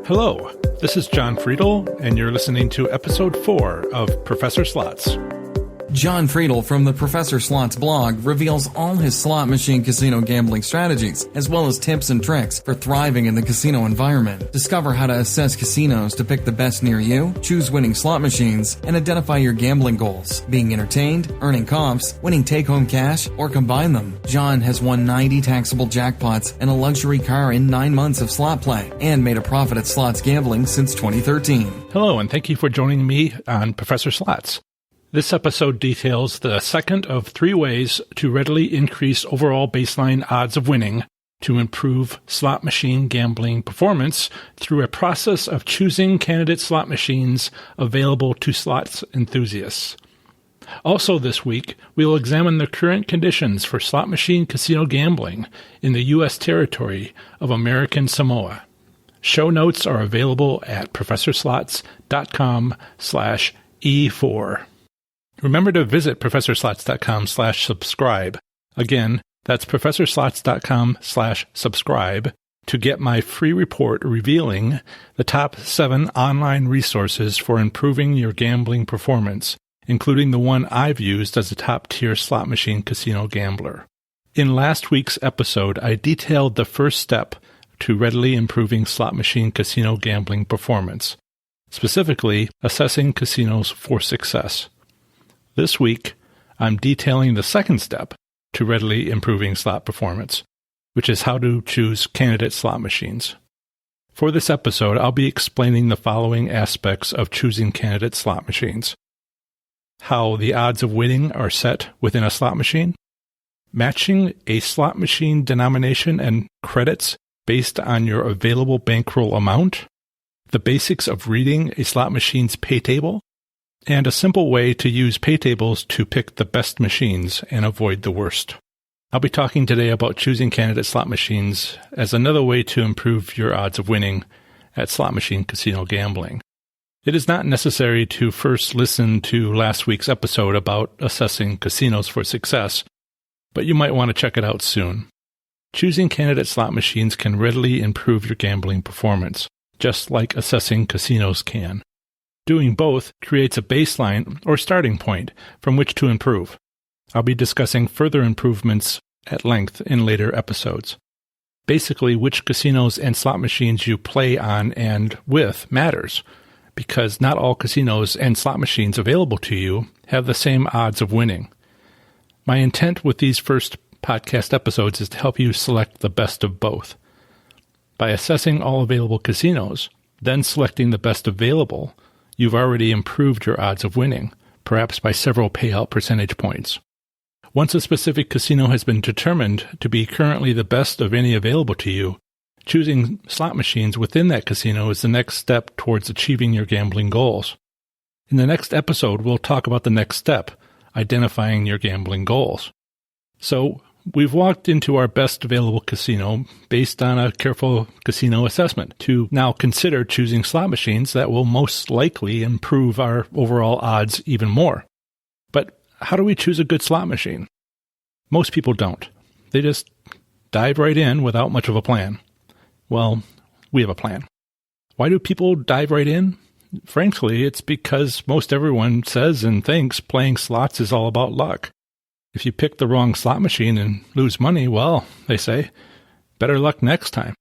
Hello, this is John Friedel, and you're listening to Episode 4 of Professor Slots. John Friedel from the Professor Slots blog reveals all his slot machine casino gambling strategies, as well as tips and tricks for thriving in the casino environment. Discover how to assess casinos to pick the best near you, choose winning slot machines, and identify your gambling goals, being entertained, earning comps, winning take-home cash, or combine them. John has won 90 taxable jackpots and a luxury car in 9 months of slot play, and made a profit at slots gambling since 2013. Hello, and thank you for joining me on Professor Slots. This episode details the second of 3 ways to readily increase overall baseline odds of winning to improve slot machine gambling performance through a process of choosing candidate slot machines available to slots enthusiasts. Also this week, we will examine the current conditions for slot machine casino gambling in the U.S. territory of American Samoa. Show notes are available at professorslots.com/E4. Remember to visit professorslots.com/subscribe. Again, that's professorslots.com/subscribe to get my free report revealing the top 7 online resources for improving your gambling performance, including the one I've used as a top-tier slot machine casino gambler. In last week's episode, I detailed the first step to readily improving slot machine casino gambling performance, specifically assessing casinos for success. This week, I'm detailing the second step to readily improving slot performance, which is how to choose candidate slot machines. For this episode, I'll be explaining the following aspects of choosing candidate slot machines: how the odds of winning are set within a slot machine, matching a slot machine denomination and credits based on your available bankroll amount, the basics of reading a slot machine's pay table, and a simple way to use pay tables to pick the best machines and avoid the worst. I'll be talking today about choosing candidate slot machines as another way to improve your odds of winning at slot machine casino gambling. It is not necessary to first listen to last week's episode about assessing casinos for success, but you might want to check it out soon. Choosing candidate slot machines can readily improve your gambling performance, just like assessing casinos can. Doing both creates a baseline or starting point from which to improve. I'll be discussing further improvements at length in later episodes. Basically, which casinos and slot machines you play on and with matters, because not all casinos and slot machines available to you have the same odds of winning. My intent with these first podcast episodes is to help you select the best of both. By assessing all available casinos, then selecting the best available, you've already improved your odds of winning, perhaps by several payout percentage points. Once a specific casino has been determined to be currently the best of any available to you, choosing slot machines within that casino is the next step towards achieving your gambling goals. In the next episode, we'll talk about the next step, identifying your gambling goals. So, we've walked into our best available casino based on a careful casino assessment to now consider choosing slot machines that will most likely improve our overall odds even more. But how do we choose a good slot machine? Most people don't. They just dive right in without much of a plan. Well, we have a plan. Why do people dive right in? Frankly, it's because most everyone says and thinks playing slots is all about luck. If you pick the wrong slot machine and lose money, well, they say, better luck next time.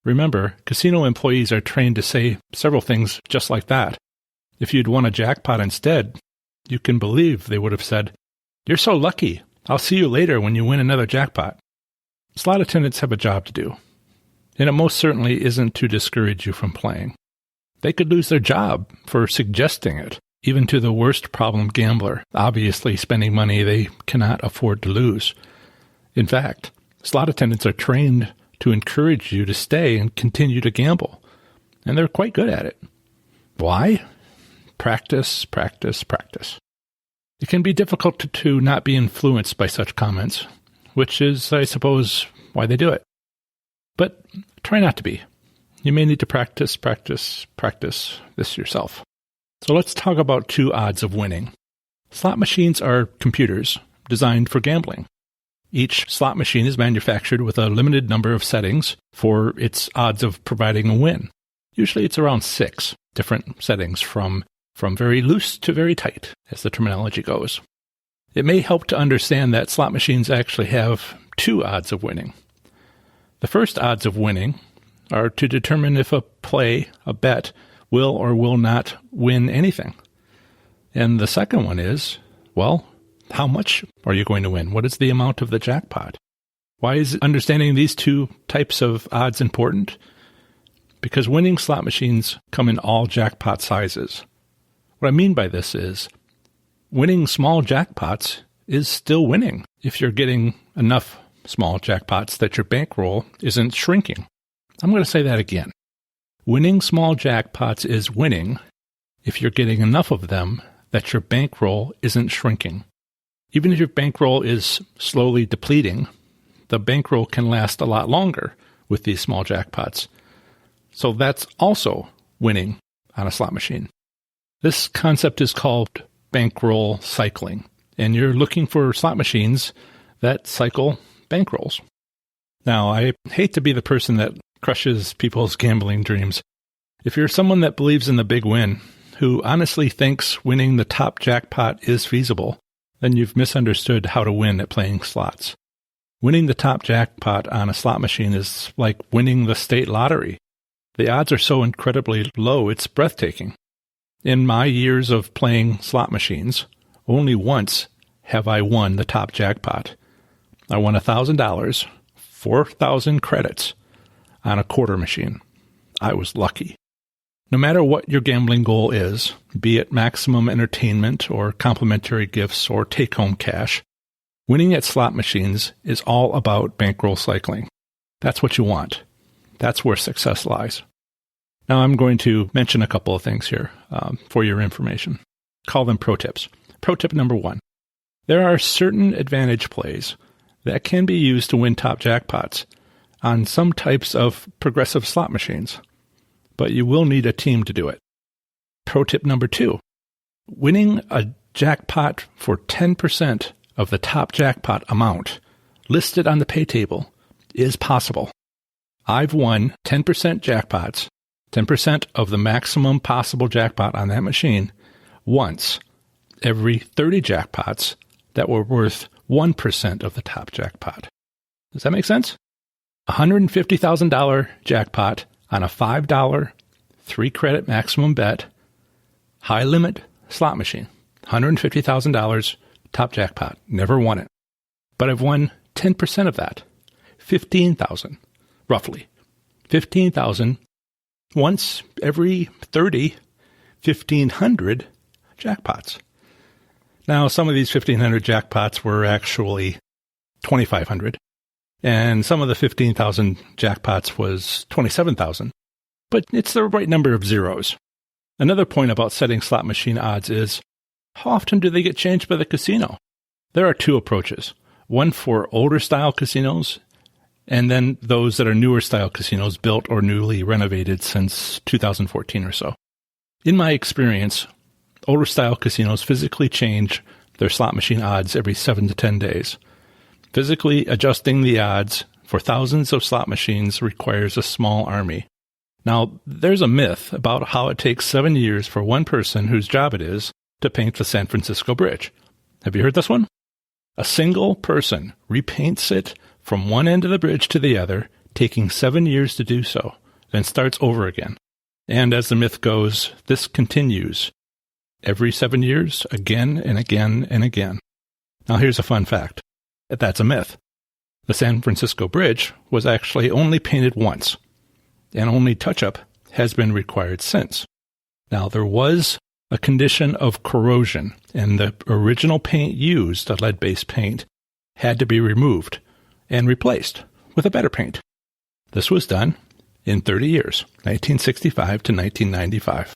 Remember, casino employees are trained to say several things just like that. If you'd won a jackpot instead, you can believe they would have said, "You're so lucky. I'll see you later when you win another jackpot." Slot attendants have a job to do, and it most certainly isn't to discourage you from playing. They could lose their job for suggesting it, even to the worst problem gambler, obviously spending money they cannot afford to lose. In fact, slot attendants are trained to encourage you to stay and continue to gamble, and they're quite good at it. Why? Practice, practice, practice. It can be difficult to not be influenced by such comments, which is, I suppose, why they do it. But try not to be. You may need to practice this yourself. So let's talk about 2 odds of winning. Slot machines are computers designed for gambling. Each slot machine is manufactured with a limited number of settings for its odds of providing a win. Usually it's around 6 different settings from very loose to very tight, as the terminology goes. It may help to understand that slot machines actually have 2 odds of winning. The first odds of winning are to determine if a bet, will or will not win anything. And the second one is, well, how much are you going to win? What is the amount of the jackpot? Why is understanding these 2 types of odds important? Because winning slot machines come in all jackpot sizes. What I mean by this is, winning small jackpots is still winning if you're getting enough small jackpots that your bankroll isn't shrinking. I'm going to say that again. Winning small jackpots is winning if you're getting enough of them that your bankroll isn't shrinking. Even if your bankroll is slowly depleting, the bankroll can last a lot longer with these small jackpots. So that's also winning on a slot machine. This concept is called bankroll cycling, and you're looking for slot machines that cycle bankrolls. Now, I hate to be the person that crushes people's gambling dreams. If you're someone that believes in the big win, who honestly thinks winning the top jackpot is feasible, then you've misunderstood how to win at playing slots. Winning the top jackpot on a slot machine is like winning the state lottery. The odds are so incredibly low, it's breathtaking. In my years of playing slot machines, only once have I won the top jackpot. I won $1,000, 4,000 credits, on a quarter machine. I was lucky. No matter what your gambling goal is, be it maximum entertainment or complimentary gifts or take-home cash, winning at slot machines is all about bankroll cycling. That's what you want. That's where success lies. Now I'm going to mention a couple of things here for your information. Call them pro tips. Pro tip number 1. There are certain advantage plays that can be used to win top jackpots on some types of progressive slot machines, but you will need a team to do it. Pro tip number 2. Winning a jackpot for 10% of the top jackpot amount listed on the pay table is possible. I've won 10% jackpots, 10% of the maximum possible jackpot on that machine, once every 30 jackpots that were worth 1% of the top jackpot. Does that make sense? $150,000 jackpot on a $5, 3-credit maximum bet, high-limit slot machine. $150,000 top jackpot. Never won it. But I've won 10% of that. $15,000, roughly. $15,000 once every 30, 1,500 jackpots. Now, some of these 1,500 jackpots were actually 2,500, and some of the 15,000 jackpots was 27,000, but it's the right number of zeros. Another point about setting slot machine odds is, how often do they get changed by the casino? There are 2 approaches, one for older style casinos, and then those that are newer style casinos built or newly renovated since 2014 or so. In my experience, older style casinos physically change their slot machine odds every 7 to 10 days. Physically adjusting the odds for thousands of slot machines requires a small army. Now, there's a myth about how it takes 7 years for one person whose job it is to paint the San Francisco Bridge. Have you heard this one? A single person repaints it from one end of the bridge to the other, taking 7 years to do so, then starts over again. And as the myth goes, this continues every 7 years, again and again and again. Now here's a fun fact. That's a myth. The San Francisco Bridge was actually only painted once, and only touch-up has been required since. Now there was a condition of corrosion, and the original paint used, a lead-based paint, had to be removed and replaced with a better paint. This was done in 30 years, 1965 to 1995.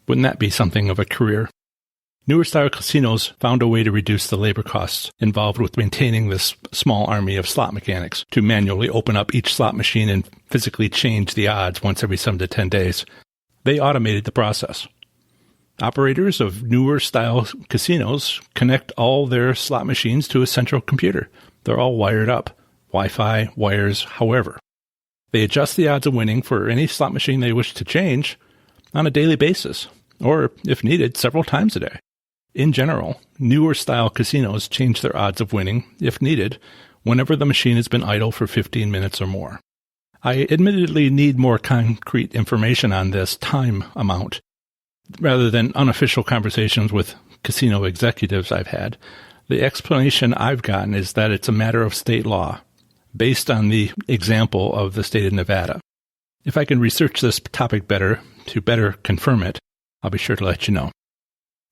Wouldn't that be something of a career? Newer style casinos found a way to reduce the labor costs involved with maintaining this small army of slot mechanics to manually open up each slot machine and physically change the odds once every 7 to 10 days. They automated the process. Operators of newer style casinos connect all their slot machines to a central computer. They're all wired up, Wi-Fi, wires, however. They adjust the odds of winning for any slot machine they wish to change on a daily basis, or, if needed, several times a day. In general, newer style casinos change their odds of winning, if needed, whenever the machine has been idle for 15 minutes or more. I admittedly need more concrete information on this time amount, rather than unofficial conversations with casino executives I've had. The explanation I've gotten is that it's a matter of state law, based on the example of the state of Nevada. If I can research this topic better, to better confirm it, I'll be sure to let you know.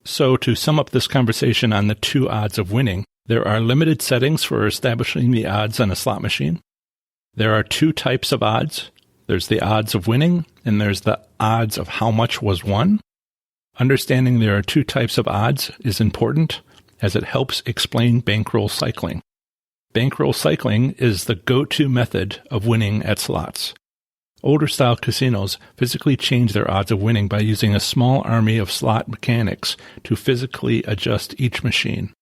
So to sum up this conversation on the two odds of winning, there are limited settings for establishing the odds on a slot machine. There are two types of odds. There's the odds of winning, and there's the odds of how much was won. Understanding there are two types of odds is important, as it helps explain bankroll cycling. Bankroll cycling is the go-to method of winning at slots. Older-style casinos physically change their odds of winning by using a small army of slot mechanics to physically adjust each machine.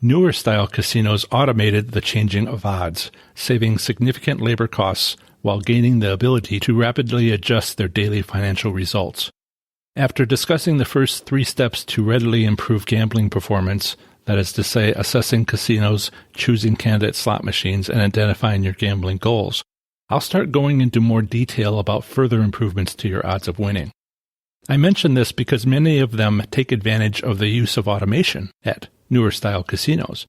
Newer-style casinos automated the changing of odds, saving significant labor costs while gaining the ability to rapidly adjust their daily financial results. After discussing the first 3 steps to readily improve gambling performance, that is to say, assessing casinos, choosing candidate slot machines, and identifying your gambling goals, I'll start going into more detail about further improvements to your odds of winning. I mention this because many of them take advantage of the use of automation at newer-style casinos.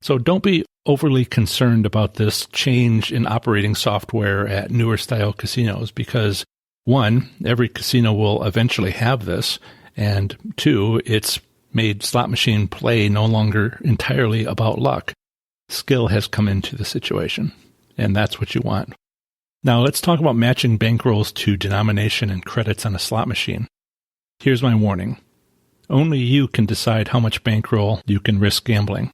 So don't be overly concerned about this change in operating software at newer-style casinos because, 1, every casino will eventually have this, and 2, it's made slot machine play no longer entirely about luck. Skill has come into the situation, and that's what you want. Now let's talk about matching bankrolls to denomination and credits on a slot machine. Here's my warning. Only you can decide how much bankroll you can risk gambling.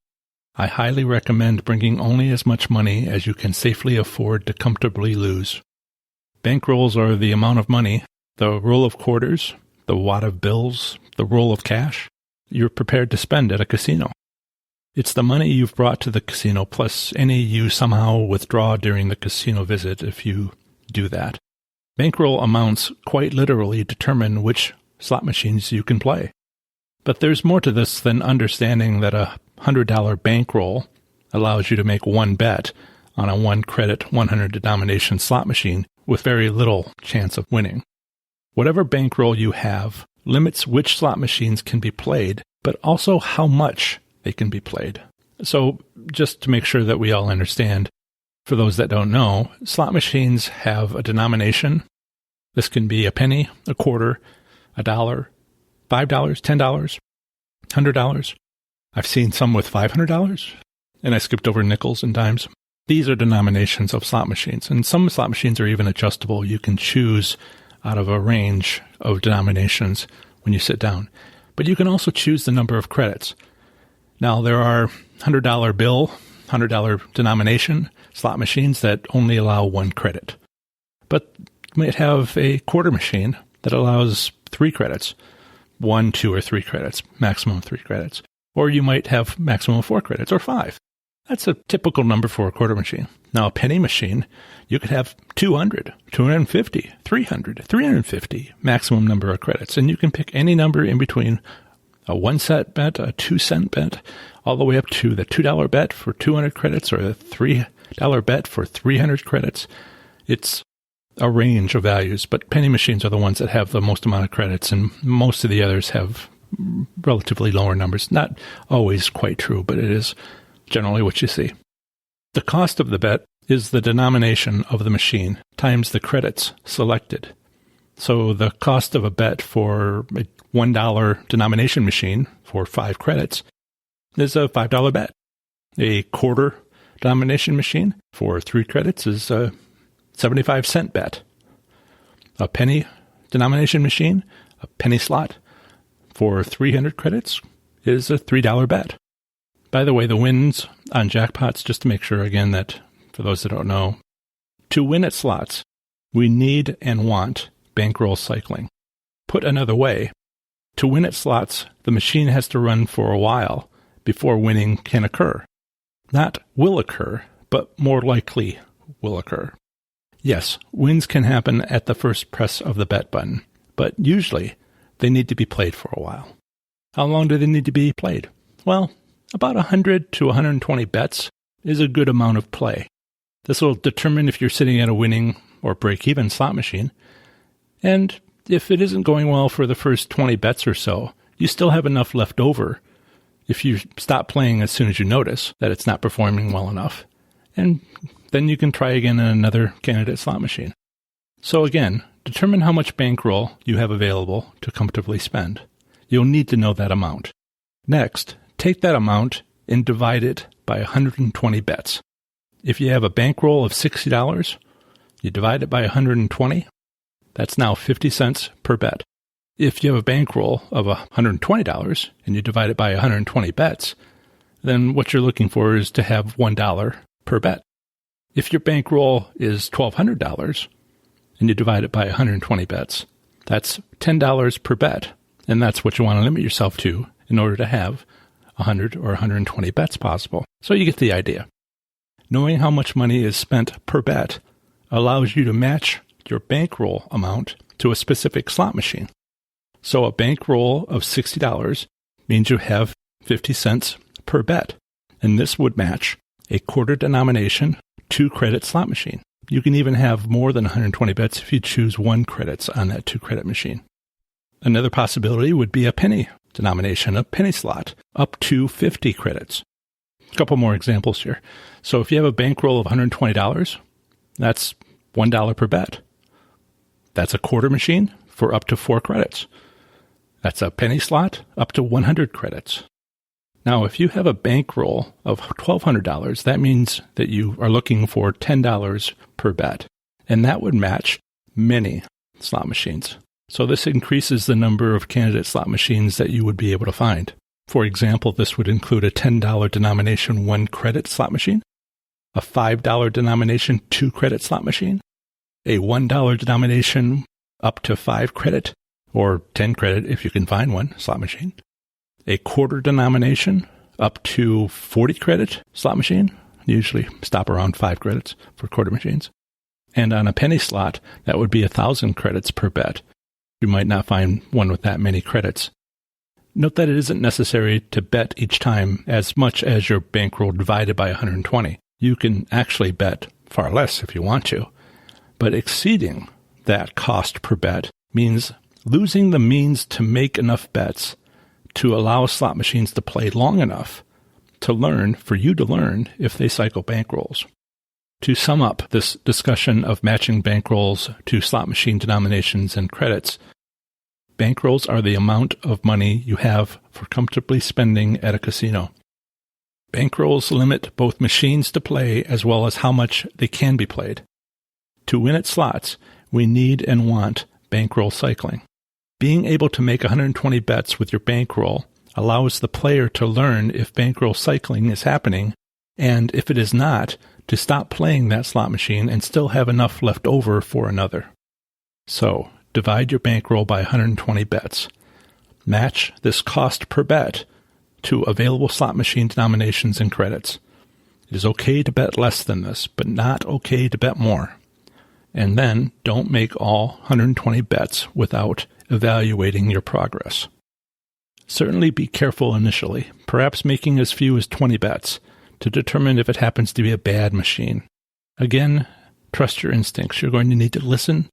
I highly recommend bringing only as much money as you can safely afford to comfortably lose. Bankrolls are the amount of money, the roll of quarters, the wad of bills, the roll of cash you're prepared to spend at a casino. It's the money you've brought to the casino plus any you somehow withdraw during the casino visit if you do that. Bankroll amounts quite literally determine which slot machines you can play. But there's more to this than understanding that a $100 bankroll allows you to make one bet on a 1-credit 100 denomination slot machine with very little chance of winning. Whatever bankroll you have limits which slot machines can be played, but also how much they can be played. So just to make sure that we all understand, for those that don't know, slot machines have a denomination. This can be a penny, a quarter, $1, $5, $10, $100. I've seen some with $500, and I skipped over nickels and dimes. These are denominations of slot machines, and some slot machines are even adjustable. You can choose out of a range of denominations when you sit down. But you can also choose the number of credits. Now, there are $100 bill, $100 denomination slot machines that only allow 1 credit. But you might have a quarter machine that allows 3 credits, 1, 2, or 3 credits, maximum 3 credits. Or you might have maximum 4 credits, or 5. That's a typical number for a quarter machine. Now, a penny machine, you could have 200, 250, 300, 350 maximum number of credits. And you can pick any number in between a 1-cent bet, a 2-cent bet, all the way up to the $2 bet for 200 credits or the $3 bet for 300 credits. It's a range of values, but penny machines are the ones that have the most amount of credits, and most of the others have relatively lower numbers. Not always quite true, but it is generally what you see. The cost of the bet is the denomination of the machine times the credits selected. So the cost of a bet for a $1 denomination machine for 5 credits is a $5 bet. A quarter denomination machine for 3 credits is a 75-cent bet. A penny denomination machine, a penny slot, for 300 credits is a $3 bet. By the way, the wins on jackpots, just to make sure again that, for those that don't know, to win at slots, we need and want bankroll cycling. Put another way, to win at slots, the machine has to run for a while before winning can occur. Not will occur, but more likely will occur. Yes, wins can happen at the first press of the bet button, but usually they need to be played for a while. How long do they need to be played? Well, about 100 to 120 bets is a good amount of play. This will determine if you're sitting at a winning or break-even slot machine, and if it isn't going well for the first 20 bets or so, you still have enough left over if you stop playing as soon as you notice that it's not performing well enough, and then you can try again in another candidate slot machine. So again, determine how much bankroll you have available to comfortably spend. You'll need to know that amount. Next, take that amount and divide it by 120 bets. If you have a bankroll of $60, you divide it by 120, that's now 50 cents per bet. If you have a bankroll of $120 and you divide it by 120 bets, then what you're looking for is to have $1 per bet. If your bankroll is $1,200 and you divide it by 120 bets, that's $10 per bet, and that's what you want to limit yourself to in order to have 100 or 120 bets possible. So you get the idea. Knowing how much money is spent per bet allows you to match your bankroll amount to a specific slot machine. So a bankroll of $60 means you have 50 cents per bet, and this would match a quarter denomination 2-credit slot machine. You can even have more than 120 bets if you choose 1 credits on that 2-credit machine. Another possibility would be a penny denomination, a penny slot, up to 50 credits. A couple more examples here. So if you have a bankroll of $120, that's $1 per bet. That's a quarter machine for up to 4 credits. That's a penny slot up to 100 credits. Now, if you have a bankroll of $1,200, that means that you are looking for $10 per bet, and that would match many slot machines. So this increases the number of candidate slot machines that you would be able to find. For example, this would include a $10 denomination 1-credit slot machine, a $5 denomination 2-credit slot machine, a $1 denomination up to 5-credit, or 10-credit if you can find one, slot machine, a quarter denomination up to 40-credit slot machine, usually stop around 5 credits for quarter machines, and on a penny slot, that would be 1,000 credits per bet. You might not find one with that many credits. Note that it isn't necessary to bet each time as much as your bankroll divided by 120. You can actually bet far less if you want to, but exceeding that cost per bet means losing the means to make enough bets to allow slot machines to play long enough for you to learn if they cycle bankrolls. To sum up this discussion of matching bankrolls to slot machine denominations and credits, bankrolls are the amount of money you have for comfortably spending at a casino. Bankrolls limit both machines to play as well as how much they can be played. To win at slots, we need and want bankroll cycling. Being able to make 120 bets with your bankroll allows the player to learn if bankroll cycling is happening, and if it is not, to stop playing that slot machine and still have enough left over for another. So, divide your bankroll by 120 bets. Match this cost per bet to available slot machine denominations and credits. It is okay to bet less than this, but not okay to bet more. And then don't make all 120 bets without evaluating your progress. Certainly be careful initially, perhaps making as few as 20 bets to determine if it happens to be a bad machine. Again, trust your instincts. You're going to need to listen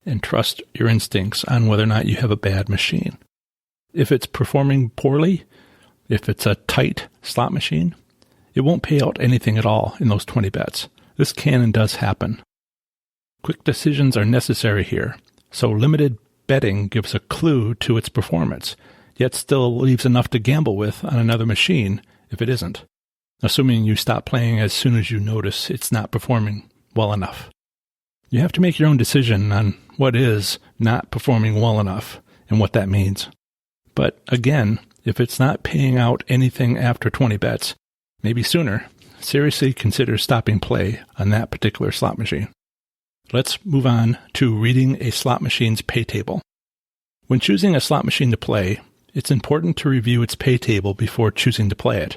and trust your instincts on whether or not you have a bad machine. If it's performing poorly, if it's a tight slot machine, it won't pay out anything at all in those 20 bets. This can and does happen. Quick decisions are necessary here, so limited betting gives a clue to its performance, yet still leaves enough to gamble with on another machine if it isn't, assuming you stop playing as soon as you notice it's not performing well enough. You have to make your own decision on what is not performing well enough and what that means. But again, if it's not paying out anything after 20 bets, maybe sooner, seriously consider stopping play on that particular slot machine. Let's move on to reading a slot machine's pay table. When choosing a slot machine to play, it's important to review its pay table before choosing to play it.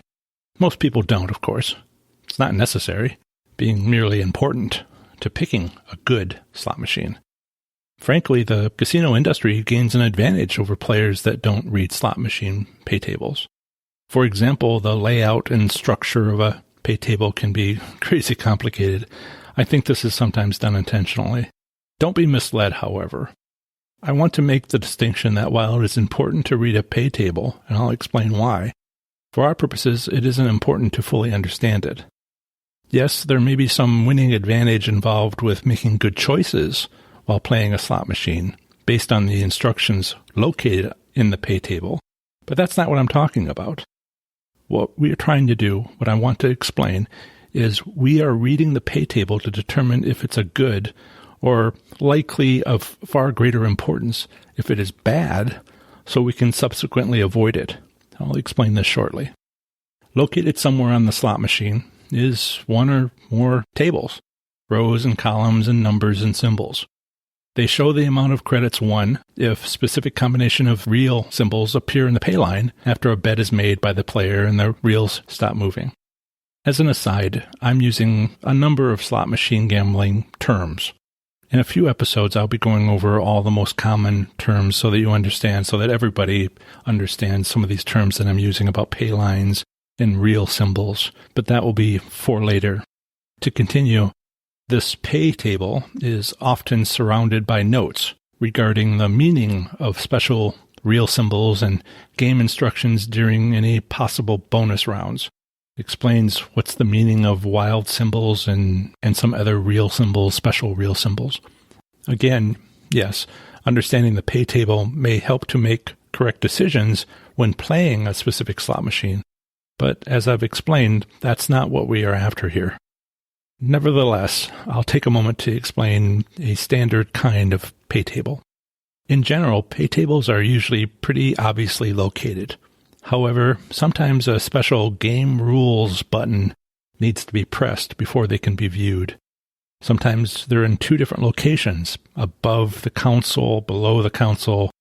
Most people don't, of course. It's not necessary, being merely important to picking a good slot machine. Frankly, the casino industry gains an advantage over players that don't read slot machine pay tables. For example, the layout and structure of a pay table can be crazy complicated. I think this is sometimes done intentionally. Don't be misled, however. I want to make the distinction that while it is important to read a pay table, and I'll explain why, for our purposes, it isn't important to fully understand it. Yes, there may be some winning advantage involved with making good choices while playing a slot machine based on the instructions located in the pay table, but that's not what I'm talking about. What we are trying to do, what I want to explain, is we are reading the pay table to determine if it's a good or likely of far greater importance if it is bad, so we can subsequently avoid it. I'll explain this shortly. Located somewhere on the slot machine is one or more tables, rows and columns and numbers and symbols. They show the amount of credits won if specific combination of real symbols appear in the pay line after a bet is made by the player and the reels stop moving. As an aside, I'm using a number of slot machine gambling terms. In a few episodes, I'll be going over all the most common terms so that you understand, so that everybody understands some of these terms that I'm using about pay lines and real symbols, but that will be for later. To continue, this pay table is often surrounded by notes regarding the meaning of special real symbols and game instructions during any possible bonus rounds. Explains what's the meaning of wild symbols and some other real symbols, special real symbols. Again, yes, understanding the pay table may help to make correct decisions when playing a specific slot machine. But as I've explained, that's not what we are after here. Nevertheless, I'll take a moment to explain a standard kind of pay table. In general, pay tables are usually pretty obviously located. However, sometimes a special game rules button needs to be pressed before they can be viewed. Sometimes they're in two different locations, above the console, below the console,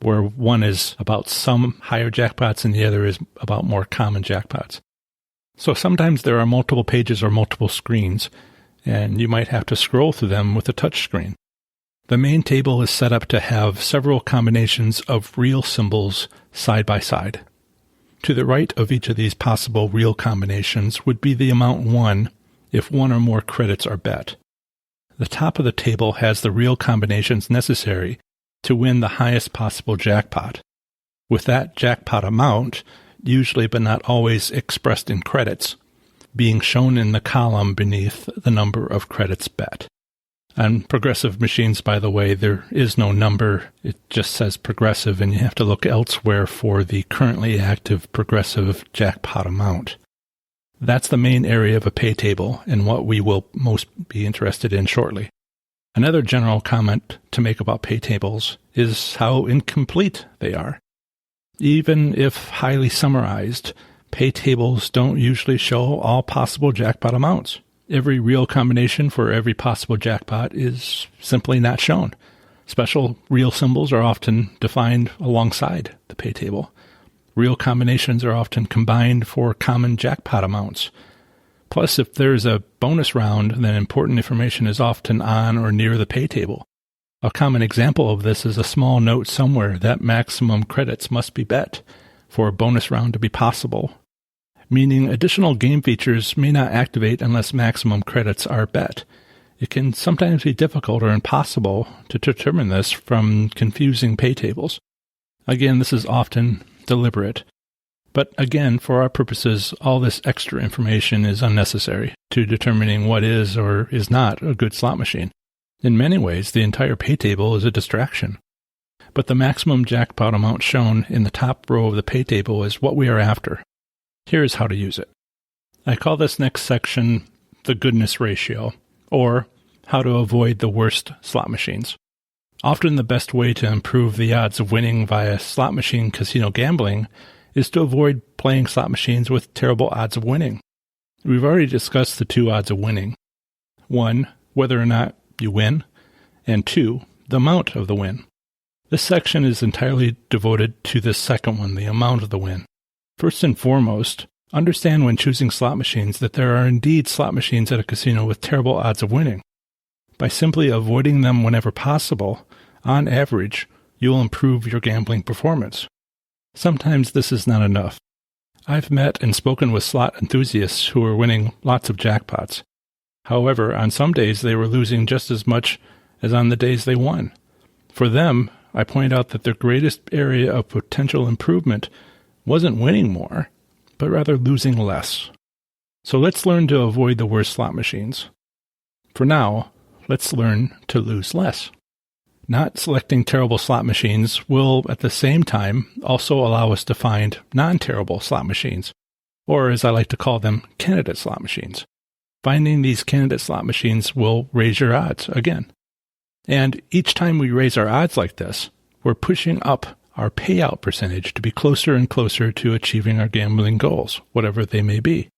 where one is about some higher jackpots and the other is about more common jackpots. So sometimes there are multiple pages or multiple screens, and you might have to scroll through them with a touch screen. The main table is set up to have several combinations of real symbols side by side. To the right of each of these possible real combinations would be the amount won if one or more credits are bet. The top of the table has the real combinations necessary to win the highest possible jackpot, with that jackpot amount, usually but not always expressed in credits, being shown in the column beneath the number of credits bet. On progressive machines, by the way, there is no number. It just says progressive, and you have to look elsewhere for the currently active progressive jackpot amount. That's the main area of a pay table and what we will most be interested in shortly. Another general comment to make about pay tables is how incomplete they are. Even if highly summarized, pay tables don't usually show all possible jackpot amounts. Every real combination for every possible jackpot is simply not shown. Special real symbols are often defined alongside the pay table. Real combinations are often combined for common jackpot amounts. Plus, if there's a bonus round, then important information is often on or near the pay table. A common example of this is a small note somewhere that maximum credits must be bet for a bonus round to be possible, meaning additional game features may not activate unless maximum credits are bet. It can sometimes be difficult or impossible to determine this from confusing pay tables. Again, this is often deliberate. But again, for our purposes, all this extra information is unnecessary to determining what is or is not a good slot machine. In many ways, the entire pay table is a distraction. But the maximum jackpot amount shown in the top row of the pay table is what we are after. Here is how to use it. I call this next section the goodness ratio, or how to avoid the worst slot machines. Often the best way to improve the odds of winning via slot machine casino gambling is to avoid playing slot machines with terrible odds of winning. We've already discussed the two odds of winning. 1, whether or not you win, and 2, the amount of the win. This section is entirely devoted to this second one, the amount of the win. First and foremost, understand when choosing slot machines that there are indeed slot machines at a casino with terrible odds of winning. By simply avoiding them whenever possible, on average, you will improve your gambling performance. Sometimes this is not enough. I've met and spoken with slot enthusiasts who are winning lots of jackpots. However, on some days they were losing just as much as on the days they won. For them, I point out that their greatest area of potential improvement wasn't winning more, but rather losing less. So let's learn to avoid the worst slot machines. For now, let's learn to lose less. Not selecting terrible slot machines will, at the same time, also allow us to find non-terrible slot machines, or as I like to call them, candidate slot machines. Finding these candidate slot machines will raise your odds again. And each time we raise our odds like this, we're pushing up our payout percentage to be closer and closer to achieving our gambling goals, whatever they may be.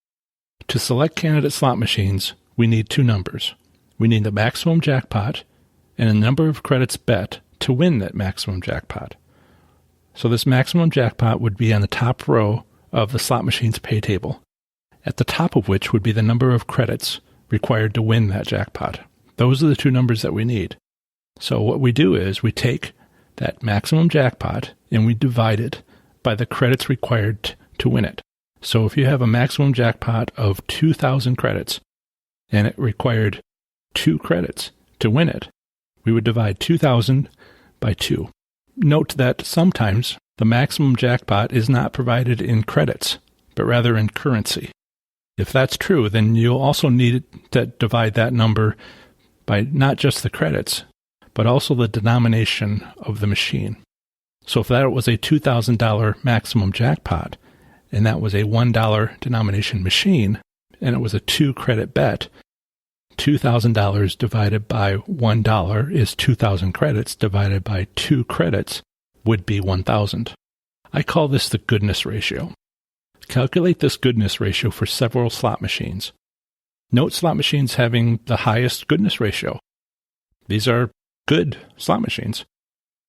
To select candidate slot machines, we need two numbers. We need the maximum jackpot and a number of credits bet to win that maximum jackpot. So this maximum jackpot would be on the top row of the slot machine's pay table, at the top of which would be the number of credits required to win that jackpot. Those are the two numbers that we need. So what we do is we take that maximum jackpot and we divide it by the credits required to win it. So if you have a maximum jackpot of 2,000 credits and it required 2 credits to win it, we would divide 2,000 by 2. Note that sometimes the maximum jackpot is not provided in credits, but rather in currency. If that's true, then you'll also need to divide that number by not just the credits, but also the denomination of the machine. So if that was a $2,000 maximum jackpot, and that was a $1 denomination machine, and it was a 2-credit bet, $2,000 divided by $1 is 2,000 credits divided by 2 credits would be 1,000. I call this the goodness ratio. Calculate this goodness ratio for several slot machines. Note slot machines having the highest goodness ratio. These are good slot machines.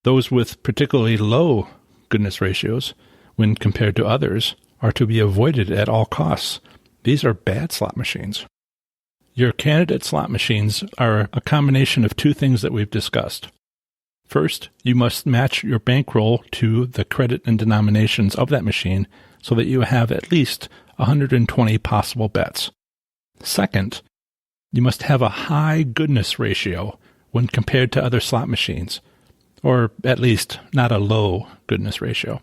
Those with particularly low goodness ratios, when compared to others, are to be avoided at all costs. These are bad slot machines. Your candidate slot machines are a combination of two things that we've discussed. First, you must match your bankroll to the credit and denominations of that machine so that you have at least 120 possible bets. Second, you must have a high goodness ratio when compared to other slot machines, or at least not a low goodness ratio.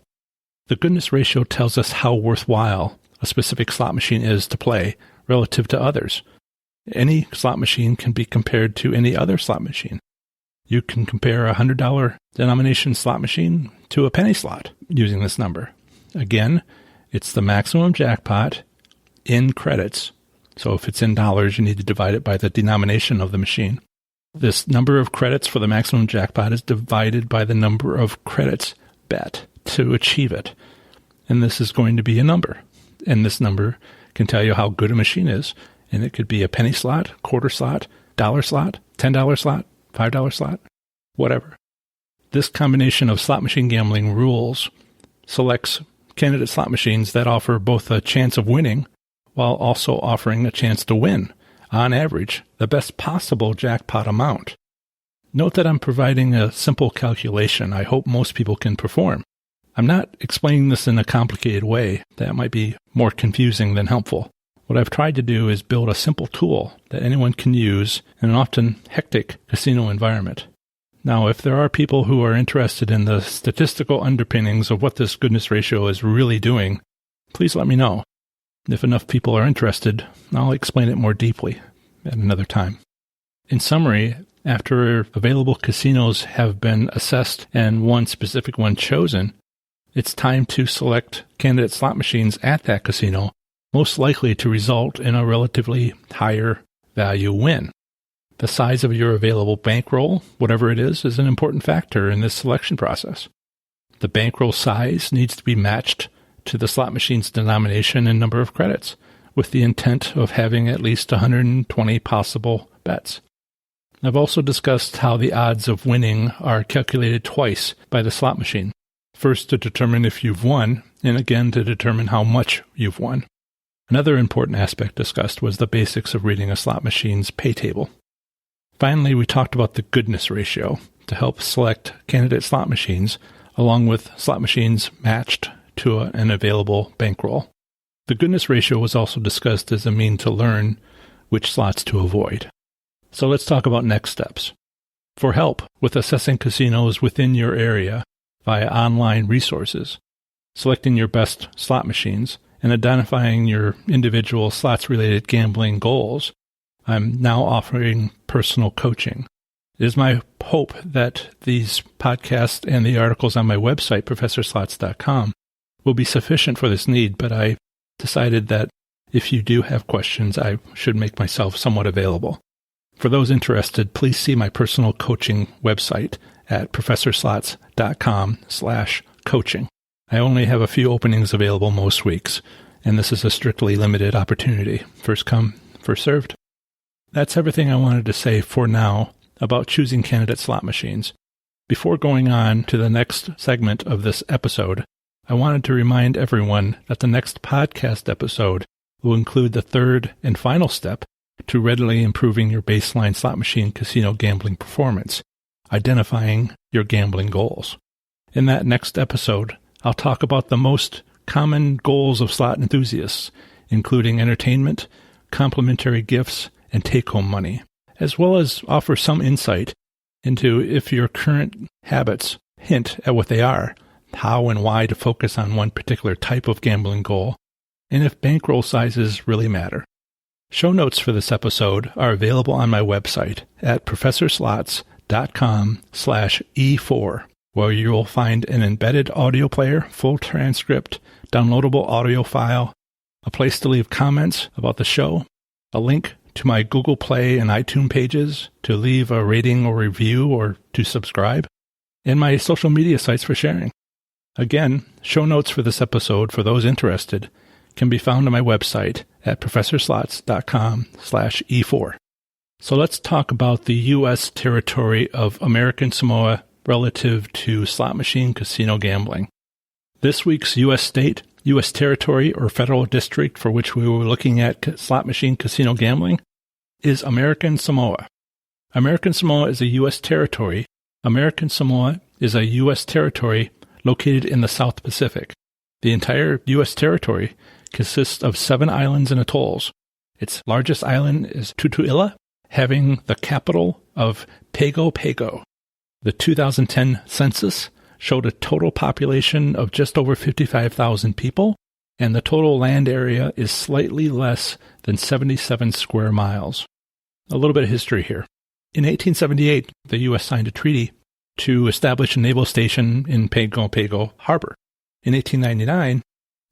The goodness ratio tells us how worthwhile a specific slot machine is to play relative to others. Any slot machine can be compared to any other slot machine. You can compare a $100 denomination slot machine to a penny slot using this number. Again, it's the maximum jackpot in credits. So if it's in dollars, you need to divide it by the denomination of the machine. This number of credits for the maximum jackpot is divided by the number of credits bet to achieve it. And this is going to be a number. And this number can tell you how good a machine is. And it could be a penny slot, quarter slot, dollar slot, $10 slot, $5 slot, whatever. This combination of slot machine gambling rules selects candidate slot machines that offer both a chance of winning while also offering a chance to win, on average, the best possible jackpot amount. Note that I'm providing a simple calculation I hope most people can perform. I'm not explaining this in a complicated way that might be more confusing than helpful. What I've tried to do is build a simple tool that anyone can use in an often hectic casino environment. Now, if there are people who are interested in the statistical underpinnings of what this goodness ratio is really doing, please let me know. If enough people are interested, I'll explain it more deeply at another time. In summary, after available casinos have been assessed and one specific one chosen, it's time to select candidate slot machines at that casino most likely to result in a relatively higher value win. The size of your available bankroll, whatever it is an important factor in this selection process. The bankroll size needs to be matched to the slot machine's denomination and number of credits, with the intent of having at least 120 possible bets. I've also discussed how the odds of winning are calculated twice by the slot machine, first to determine if you've won, and again to determine how much you've won. Another important aspect discussed was the basics of reading a slot machine's pay table. Finally, we talked about the goodness ratio to help select candidate slot machines, along with slot machines matched to an available bankroll. The goodness ratio was also discussed as a mean to learn which slots to avoid. So let's talk about next steps. For help with assessing casinos within your area via online resources, selecting your best slot machines, and identifying your individual slots-related gambling goals, I'm now offering personal coaching. It is my hope that these podcasts and the articles on my website, professorslots.com, will be sufficient for this need, but I decided that if you do have questions, I should make myself somewhat available. For those interested, please see my personal coaching website at professorslots.com/coaching. I only have a few openings available most weeks, and this is a strictly limited opportunity. First come, first served. That's everything I wanted to say for now about choosing candidate slot machines. Before going on to the next segment of this episode, I wanted to remind everyone that the next podcast episode will include the third and final step to readily improving your baseline slot machine casino gambling performance, identifying your gambling goals. In that next episode, I'll talk about the most common goals of slot enthusiasts, including entertainment, complimentary gifts, and take-home money, as well as offer some insight into if your current habits hint at what they are, how and why to focus on one particular type of gambling goal, and if bankroll sizes really matter. Show notes for this episode are available on my website at professorslots.com/E4, where you will find an embedded audio player, full transcript, downloadable audio file, a place to leave comments about the show, a link to my Google Play and iTunes pages to leave a rating or review or to subscribe, and my social media sites for sharing. Again, show notes for this episode for those interested can be found on my website at professorslots.com/E4. So let's talk about the U.S. territory of American Samoa relative to slot machine casino gambling. This week's U.S. state, U.S. territory, or federal district for which we were looking at slot machine casino gambling is American Samoa. American Samoa is a U.S. territory. American Samoa is a U.S. territory located in the South Pacific. The entire U.S. territory consists of 7 islands and atolls. Its largest island is Tutuila, having the capital of Pago Pago. The 2010 census showed a total population of just over 55,000 people, and the total land area is slightly less than 77 square miles. A little bit of history here. In 1878, the U.S. signed a treaty to establish a naval station in Pago Pago Harbor. In 1899,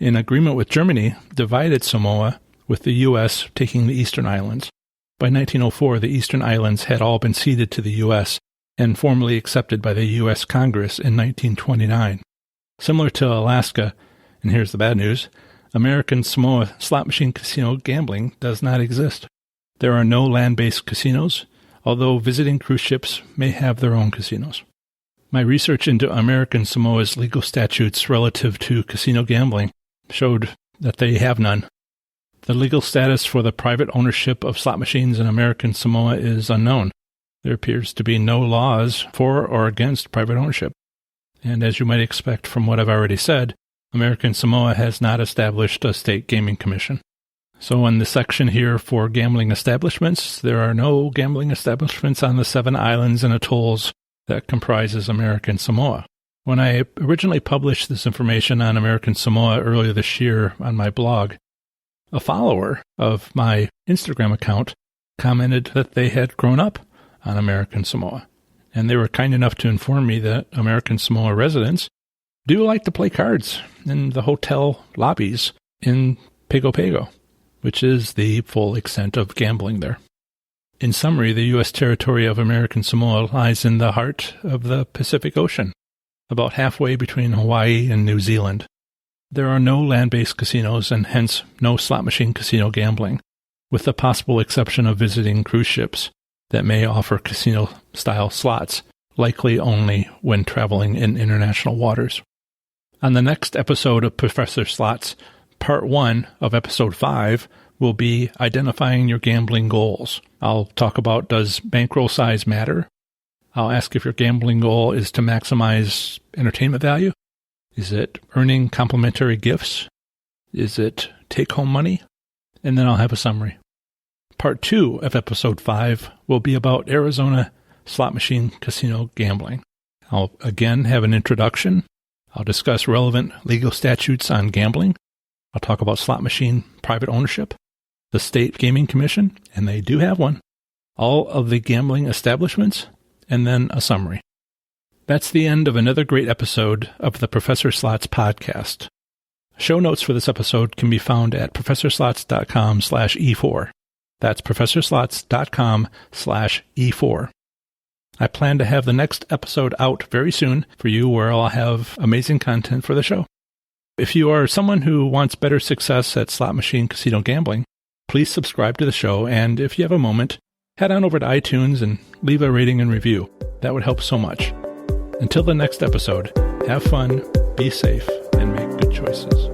an agreement with Germany divided Samoa, with the U.S. taking the eastern islands. By 1904, the eastern islands had all been ceded to the U.S. and formally accepted by the U.S. Congress in 1929. Similar to Alaska, and here's the bad news, American Samoa slot machine casino gambling does not exist. There are no land-based casinos, although visiting cruise ships may have their own casinos. My research into American Samoa's legal statutes relative to casino gambling showed that they have none. The legal status for the private ownership of slot machines in American Samoa is unknown. There appears to be no laws for or against private ownership. And as you might expect from what I've already said, American Samoa has not established a state gaming commission. So in the section here for gambling establishments, there are no gambling establishments on the 7 islands and atolls that comprises American Samoa. When I originally published this information on American Samoa earlier this year on my blog, a follower of my Instagram account commented that they had grown up on American Samoa, and they were kind enough to inform me that American Samoa residents do like to play cards in the hotel lobbies in Pago Pago, which is the full extent of gambling there. In summary, the U.S. territory of American Samoa lies in the heart of the Pacific Ocean, about halfway between Hawaii and New Zealand. There are no land-based casinos and hence no slot machine casino gambling, with the possible exception of visiting cruise ships that may offer casino-style slots, likely only when traveling in international waters. On the next episode of Professor Slots, Part 1 of Episode 5 will be identifying your gambling goals. I'll talk about, does bankroll size matter? I'll ask if your gambling goal is to maximize entertainment value. Is it earning complimentary gifts? Is it take-home money? And then I'll have a summary. Part 2 of Episode 5 will be about Arizona slot machine casino gambling. I'll again have an introduction. I'll discuss relevant legal statutes on gambling. I'll talk about slot machine private ownership, the State Gaming Commission, and they do have one, all of the gambling establishments, and then a summary. That's the end of another great episode of the Professor Slots podcast. Show notes for this episode can be found at professorslots.com/E4. That's professorslots.com/E4. I plan to have the next episode out very soon for you, where I'll have amazing content for the show. If you are someone who wants better success at slot machine casino gambling, please subscribe to the show, and if you have a moment, head on over to iTunes and leave a rating and review. That would help so much. Until the next episode, have fun, be safe, and make good choices.